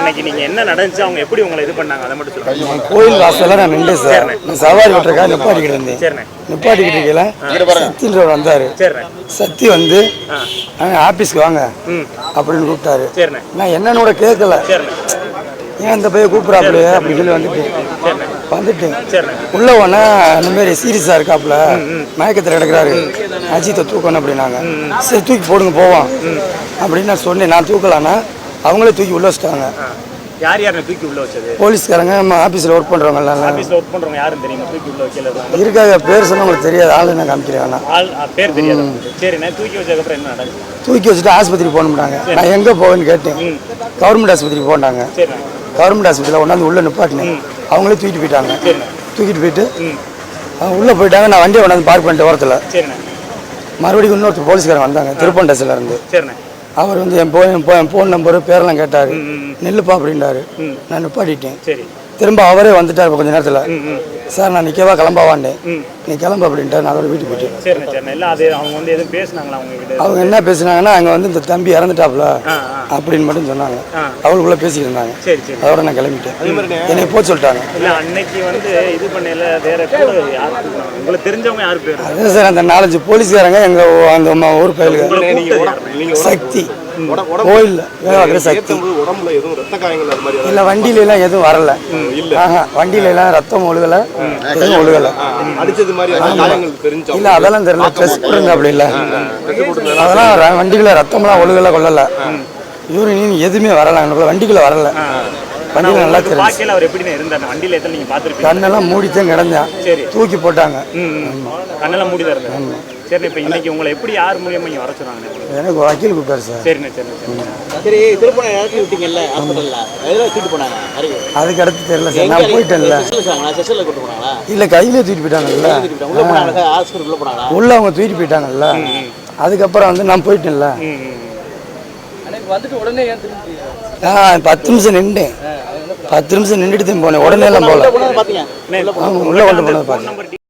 அன்னைக்கு நீங்க என்ன நடந்துச்சு, அவங்க எப்படி உங்களை இது பண்ணாங்க அதை மட்டும் சொல்லுங்க. கோயில் வாசல்ல நான் நின்று சார், நான் சவாரி விட்டுருக்கா நிப்பாட்டிக்கிட்டு இருந்தேன். சரிண்ணே. நிப்பாட்டிக்கிட்டு இருக்கல சத்தின்றவர் வந்தாரு. சத்தி வந்து ஆபீஸ்க்கு வாங்க அப்படின்னு கூப்பிட்டாரு. நான் என்னன்னு கேட்கல, ஏன் அந்த பையன் கூப்பிட்றாப்புல அப்படின்னு சொல்லி வந்துட்டேன். உள்ள போனா இந்த மாதிரி சீரியஸா இருக்காப்புல, மயக்கத்தில் கிடக்குறாரு, அஜித்தை தூக்கணும் அப்படின்னாங்க. சரி தூக்கி போடுங்க போவோம் அப்படின்னு நான் சொன்னேன். நான் தூக்கலான்னா அவங்களே தூக்கி உள்ள வச்சிட்டாங்க. யார் யாரை தூக்கி உள்ள வச்சது? போலீஸ்காரங்க, நம்ம ஆபீஸ்ல ஒர்க் பண்றவங்க எல்லாம். ஆபீஸ்ல ஒர்க் பண்றவங்க யாரும் தெரியுமா தூக்கி உள்ள வைக்கல? இருக்காங்க, பேர் சொன்னா உங்களுக்கு தெரியாது, ஆளு என்ன காமிக்கிறேன். ஆள் பேர் தெரியாது. சரி, நான் தூக்கி வச்சதுக்கு அப்புறம் என்ன நடந்துச்சு? தூக்கி வச்சுட்டு ஆஸ்பத்திரி போகணும்னாங்க. நான் எங்க போவேன்னு கேட்டேன். கவர்மெண்ட் ஆஸ்பத்திரி போனாங்க. கவர்மெண்ட் ஆஸ்பத்திரியில் ஒன்றாந்து உள்ள நிப்பாட்டினேன். அவங்களே தூக்கிட்டு போயிட்டாங்க. தூக்கிட்டு போயிட்டு உள்ள போயிட்டாங்க. நான் வண்டியை கொண்டாந்து பார்க் பண்ணிட்டு ஓரத்தில். மறுபடியும் இன்னொருத்தர் போலீஸ்காரங்க வந்தாங்க திருப்பண்டசில இருந்து. அவர் வந்து என் ஃபோன் நம்பரு பேரெல்லாம் கேட்டார். நெல்லுப்பா அப்படின்றாரு. நான் நிப்பாட்டிட்டேன். திரும்ப அவரே வந்துட்டார் கொஞ்ச நேரத்தில். சார் நான் நிற்கவா கிளம்பாவாண்டேன். நீ கிளம்பு அப்படின்ட்டு நான் அதோட வீட்டுக்கு போயிட்டேன். அவங்க என்ன பேசினாங்கன்னா, அங்கே வந்து இந்த தம்பி இறந்துட்டாப்புல அப்படின்னு மட்டும் சொன்னாங்க. அவளுக்குள்ள பேசிக்கிட்டு இருந்தாங்க. அதோட நான் கிளம்பிட்டேன். என்னை போக சொல்லிட்டாங்க. அதே சார் அந்த 4-5 போலீஸ்காரங்க எங்கள் அந்த ஊர் பயிலுக்கு சக்தி கோயில் சக்தி இல்லை. வண்டியில எல்லாம் எதுவும் வரல. வண்டியில எல்லாம் ரத்தம் ஒழுகலை, எதுவும் ஒழுகலை. இல்ல அதெல்லாம் தெரியல. ட்ரெஸ் போடுங்க அப்படி இல்லை. அதெல்லாம் வண்டிக்குள்ள ரத்தம்லாம் ஒழுகலை கொள்ளல. யூரின் எதுவுமே வரல. வண்டிக்குள்ள வரல. வண்டியில நல்லா தெரியும். கண்ணெல்லாம் மூடித்தான் கிடந்தான். தூக்கி போட்டாங்க. எனக்கு வக்கீல் கூப்பிட்டாரு சார். அதுக்கு அடுத்து தெரியல சார், நான் போயிட்டேன்ல. இல்ல கையில தூக்கிட்டு போயிட்டாங்கல்ல, உள்ள அவங்க தூக்கிட்டு போயிட்டாங்கல்ல. அதுக்கப்புறம் வந்து நான் போயிட்டேன்ல. 10 நிமிஷம் நின்றேன். 10 நிமிஷம் நின்றுட்டு போனேன். உடனே எல்லாம் போல உள்ள கொண்டு போனது பார்த்தேன்.